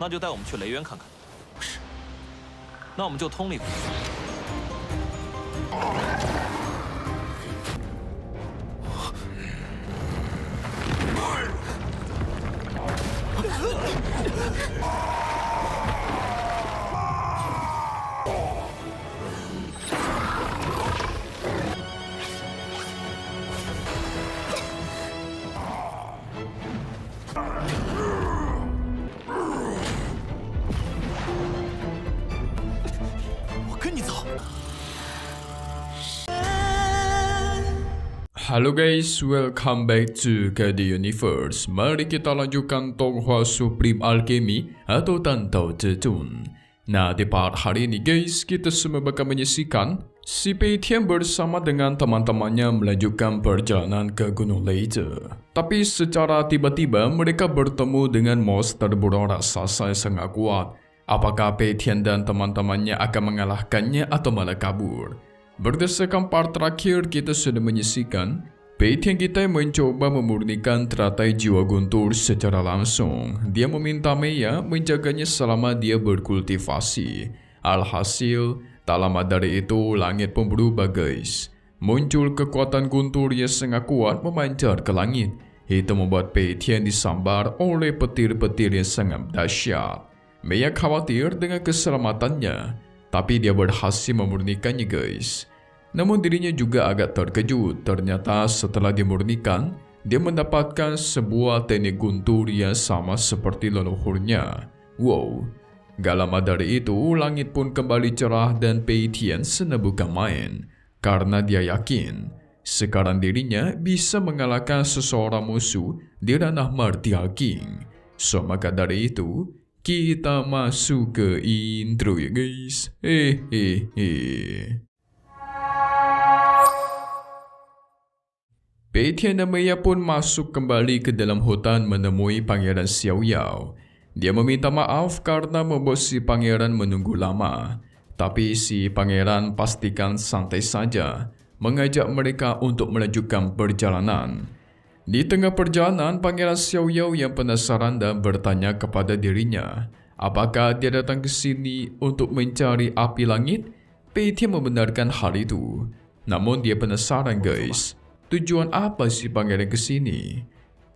那就带我们去雷渊看看。是。那我们就通力。我跟你走。Halo guys, welcome back to KD Universe. Mari kita lanjutkan Tonghua Supreme Alchemy atau Tantau Zhetun. Nah, di part hari ini guys, kita semua bakal menyaksikan si Pei Tian bersama dengan teman-temannya melanjutkan perjalanan ke Gunung Leyte. Tapi secara tiba-tiba mereka bertemu dengan monster burung raksasa yang sangat kuat. Apakah Pei Tian dan teman-temannya akan mengalahkannya atau malah kabur? Berdasarkan part terakhir kita sudah menyaksikan Pei Tian kita mencoba memurnikan teratai jiwa guntur secara langsung. Dia meminta Meiya menjaganya selama dia berkultivasi. Alhasil, tak lama dari itu langit pun berubah guys. Muncul kekuatan guntur yang sangat kuat memancar ke langit. Itu membuat Pei Tian disambar oleh petir-petir yang sangat dahsyat. Meiya khawatir dengan keselamatannya, tapi dia berhasil memurnikannya guys. Namun dirinya juga agak terkejut, ternyata setelah dimurnikan, dia mendapatkan sebuah teknik guntur yang sama seperti leluhurnya. Wow, gak lama dari itu langit pun kembali cerah dan Pei Tian senang bukan main. Karena dia yakin, sekarang dirinya bisa mengalahkan seseorang musuh di ranah Martial King. So maka dari itu, kita masuk ke intro ya guys. Pei Tian dan Meiya pun masuk kembali ke dalam hutan menemui Pangeran Xiao Yao. Dia meminta maaf karena membuat si pangeran menunggu lama. Tapi si pangeran pastikan santai saja, mengajak mereka untuk melanjutkan perjalanan. Di tengah perjalanan, Pangeran Xiao Yao yang penasaran dan bertanya kepada dirinya, apakah dia datang ke sini untuk mencari api langit? Pei Tian membenarkan hal itu. Namun dia penasaran guys, tujuan apa si pangeran ke sini?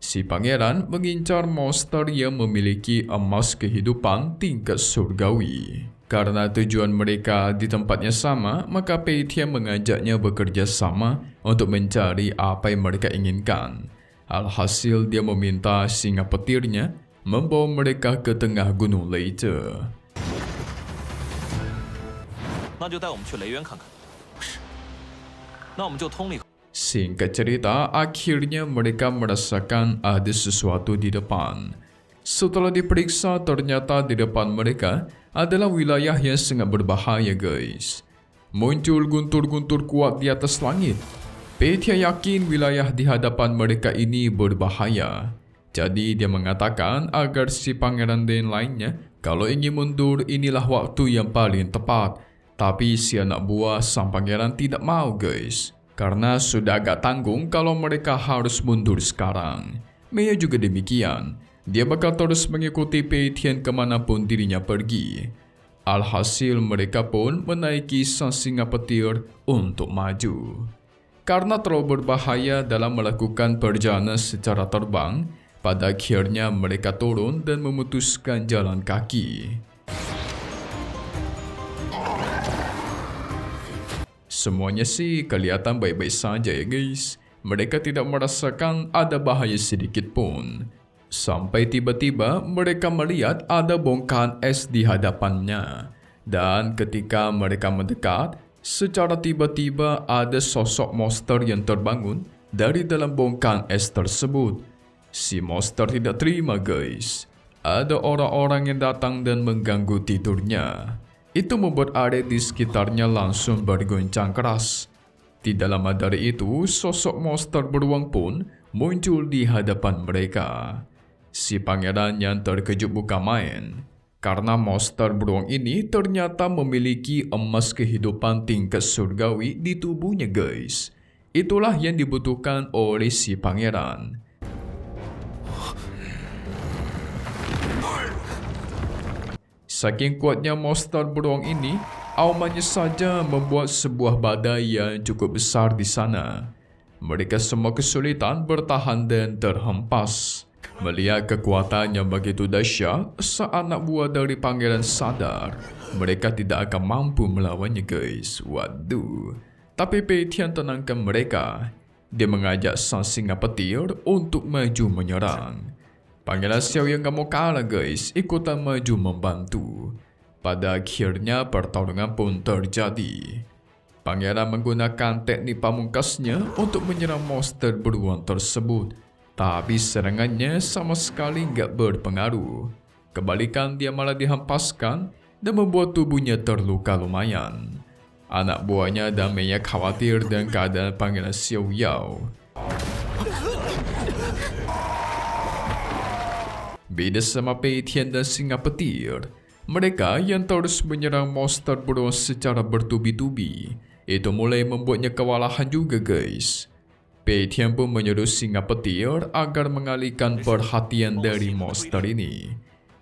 Si pangeran mengincar monster yang memiliki emas kehidupan tingkat surgawi. Karena tujuan mereka di tempatnya sama, maka Pei Tian mengajaknya bekerja sama untuk mencari apa yang mereka inginkan. Alhasil dia meminta singa petirnya membawa mereka ke tengah Gunung Leyte. 那就带我们去雷渊看看。是。那我们就通力。 Singkat cerita, akhirnya mereka merasakan ada sesuatu di depan. Setelah diperiksa, ternyata di depan mereka adalah wilayah yang sangat berbahaya guys. Muncul guntur-guntur kuat di atas langit. Pei Tian yakin wilayah di hadapan mereka ini berbahaya. Jadi dia mengatakan agar si pangeran dan lainnya kalau ingin mundur inilah waktu yang paling tepat. Tapi si anak buah sang pangeran tidak mau guys. Karena sudah agak tanggung kalau mereka harus mundur sekarang. Meiya juga demikian. Dia bakal terus mengikuti Pei Tian kemanapun dirinya pergi. Alhasil mereka pun menaiki sang singa petir untuk maju. Karena terlalu berbahaya dalam melakukan perjalanan secara terbang, pada akhirnya mereka turun dan memutuskan jalan kaki. Semuanya sih kelihatan baik-baik saja ya guys. Mereka tidak merasakan ada bahaya sedikit pun. Sampai tiba-tiba mereka melihat ada bongkahan es di hadapannya. Dan ketika mereka mendekat, secara tiba-tiba ada sosok monster yang terbangun dari dalam bongkahan es tersebut. Si monster tidak terima guys. Ada orang-orang yang datang dan mengganggu tidurnya. Itu membuat area di sekitarnya langsung bergoncang keras. Tidak lama dari itu, sosok monster beruang pun muncul di hadapan mereka. Si pangeran yang terkejut bukan main. Karena monster beruang ini ternyata memiliki emas kehidupan tingkat surgawi di tubuhnya guys. Itulah yang dibutuhkan oleh si pangeran. Saking kuatnya monster beruang ini, aumannya saja membuat sebuah badai yang cukup besar di sana. Mereka semua kesulitan bertahan dan terhempas. Melihat kekuatan yang begitu dahsyat, seanak buah dari pangeran sadar mereka tidak akan mampu melawannya, guys. Waduh. Tapi Pei Tian tenangkan mereka. Dia mengajak sang singa petir untuk maju menyerang. Pangeran Xiao yang gak mau kalah, guys, ikutan maju membantu. Pada akhirnya pertarungan pun terjadi. Pangeran menggunakan teknik pamungkasnya untuk menyerang monster beruang tersebut. Tapi serangannya sama sekali gak berpengaruh. Kebalikan, dia malah dihempaskan dan membuat tubuhnya terluka lumayan. Anak buahnya dan Mei khawatir dengan keadaan Pangeran Xiao Yao. Beda sama Pei Tian dan singa petir, mereka yang terus menyerang monster beruang secara bertubi-tubi, itu mulai membuatnya kewalahan juga, guys. Pei Tian pun menyuruh singa petir agar mengalihkan perhatian dari monster ini.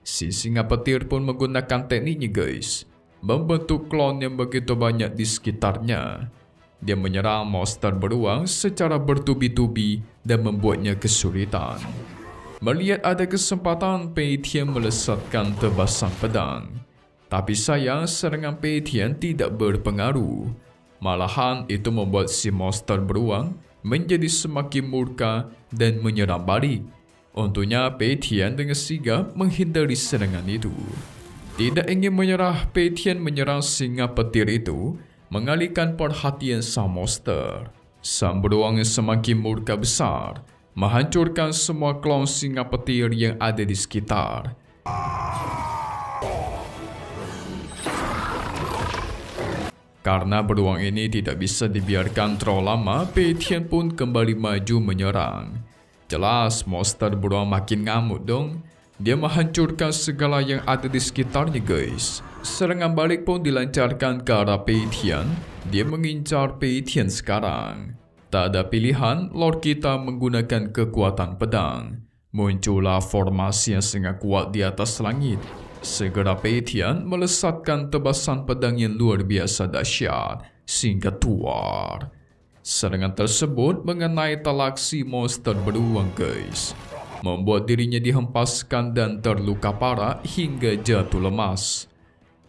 Si singa petir pun menggunakan tekniknya, guys, membentuk klon yang begitu banyak di sekitarnya. Dia menyerang monster beruang secara bertubi-tubi dan membuatnya kesulitan. Melihat ada kesempatan, Pei Tian melesatkan tebasan pedang. Tapi sayang, serangan Pei Tian tidak berpengaruh. Malahan itu membuat si monster beruang menjadi semakin murka dan menyerang balik. Untungnya Pei Tian dengan sigap menghindari serangan itu. Tidak ingin menyerah, Pei Tian menyerang singa petir itu, mengalihkan perhatian sang monster. Sang beruang yang semakin murka besar menghancurkan semua klon singa petir yang ada di sekitar. Karena beruang ini tidak bisa dibiarkan terlalu lama, Pei Tian pun kembali maju menyerang. Jelas monster beruang makin ngamuk dong. Dia menghancurkan segala yang ada di sekitarnya, guys. Serangan balik pun dilancarkan ke arah Pei Tian. Dia mengincar Pei Tian sekarang. Tak ada pilihan, Lord kita menggunakan kekuatan pedang. Muncullah formasi yang sangat kuat di atas langit. Segera Pei Tian melesatkan tebasan pedang yang luar biasa dahsyat sehingga tuar. Serangan tersebut mengenai telak si monster beruang, guys, membuat dirinya dihempaskan dan terluka parah hingga jatuh lemas.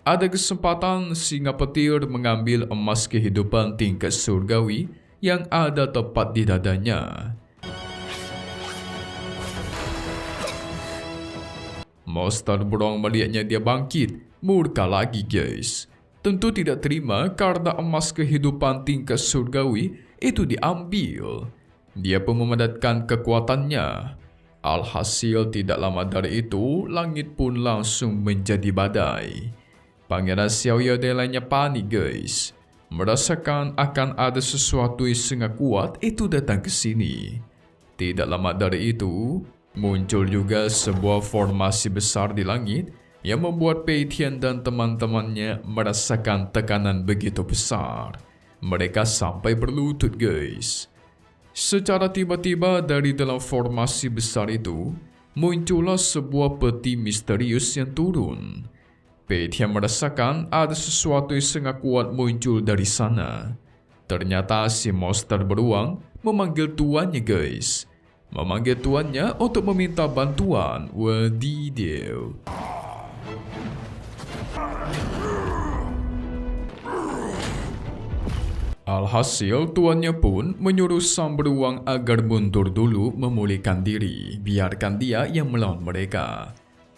Ada kesempatan singa petir mengambil emas kehidupan tingkat surgawi yang ada tepat di dadanya. Monster beruang melihatnya dia bangkit, murka lagi, guys. Tentu tidak terima karena emas kehidupan tingkat surgawi itu diambil. Dia pun memadatkan kekuatannya. Alhasil tidak lama dari itu, langit pun langsung menjadi badai. Pangeran Xiao Yao dan lainnya panik, guys. Merasakan akan ada sesuatu yang sangat kuat itu datang ke sini. Tidak lama dari itu, muncul juga sebuah formasi besar di langit yang membuat Pei Tian dan teman-temannya merasakan tekanan begitu besar. Mereka sampai berlutut, guys. Secara tiba-tiba dari dalam formasi besar itu, muncullah sebuah peti misterius yang turun. Pei Tian merasakan ada sesuatu yang sangat kuat muncul dari sana. Ternyata si monster beruang memanggil tuannya, guys. Memanggil tuannya untuk meminta bantuan. Wadidaw. Alhasil tuannya pun menyuruh sang beruang agar mundur dulu memulihkan diri. Biarkan dia yang melawan mereka.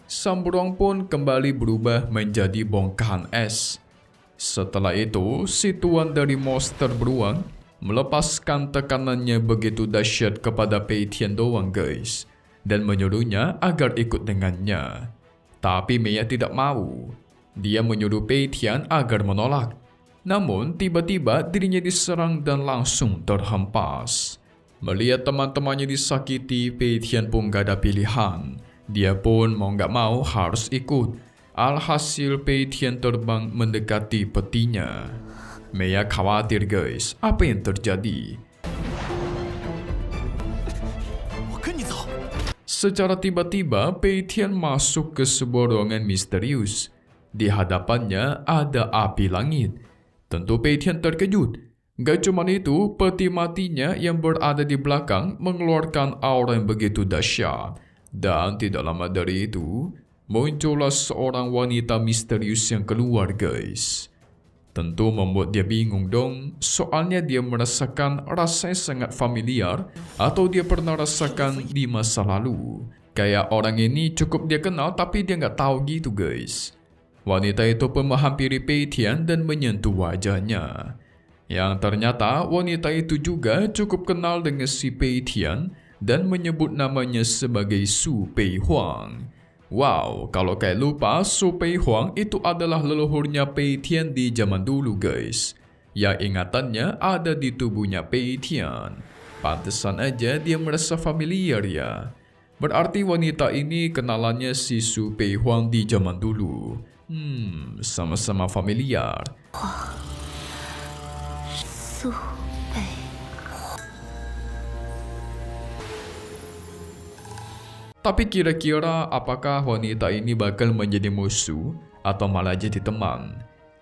Sang beruang pun kembali berubah menjadi bongkahan es. Setelah itu, si tuan dari monster beruang melepaskan tekanannya begitu dahsyat kepada Pei Tian doang, guys, dan menyuruhnya agar ikut dengannya. Tapi Mei tidak mau. Dia menyuruh Pei Tian agar menolak. Namun tiba-tiba dirinya diserang dan langsung terhempas. Melihat teman-temannya disakiti, Pei Tian pun gak ada pilihan. Dia pun mau gak mau harus ikut. Alhasil Pei Tian terbang mendekati petinya. Mei khawatir, guys, apa yang terjadi? Secara tiba-tiba Pei Tian masuk ke sebuah ruangan misterius. Di hadapannya ada api langit. Tentu Pei Tian terkejut. Gak cuma itu, peti matinya yang berada di belakang mengeluarkan aura yang begitu dahsyat. Dan tidak lama dari itu, muncullah seorang wanita misterius yang keluar, guys. Tentu membuat dia bingung dong, soalnya dia merasakan rasanya sangat familiar atau dia pernah rasakan di masa lalu. Kayak orang ini cukup dia kenal tapi dia nggak tahu gitu, guys. Wanita itu pun menghampiri Pei Tian dan menyentuh wajahnya. Yang ternyata wanita itu juga cukup kenal dengan si Pei Tian dan menyebut namanya sebagai Su Pei Huang. Wow, kalau kayak lupa, Su Pei Huang itu adalah leluhurnya Pei Tian di zaman dulu, guys. Yang ingatannya ada di tubuhnya Pei Tian. Pantesan aja dia merasa familiar ya. Berarti wanita ini kenalannya si Su Pei Huang di zaman dulu. Sama-sama familiar. Tapi kira-kira apakah wanita ini bakal menjadi musuh atau malah jadi teman?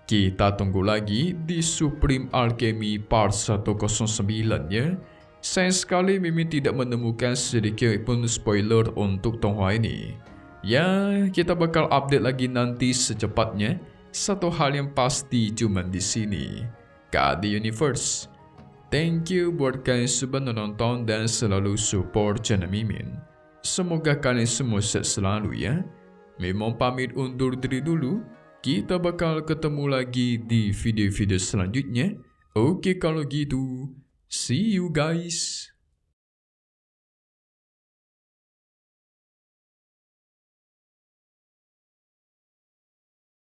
Kita tunggu lagi di Supreme Alchemy Part 109 ya. Sayang sekali Mimin tidak menemukan sedikit pun spoiler untuk Tonghua ini. Ya, kita bakal update lagi nanti secepatnya. Satu hal yang pasti cuma di sini, KD Universe. Thank you buat kalian sudah menonton dan selalu support channel Mimin. Semoga kalian semua sehat selalu ya. Mimin pamit undur diri dulu. Kita bakal ketemu lagi di video-video selanjutnya. Oke kalau gitu, see you guys.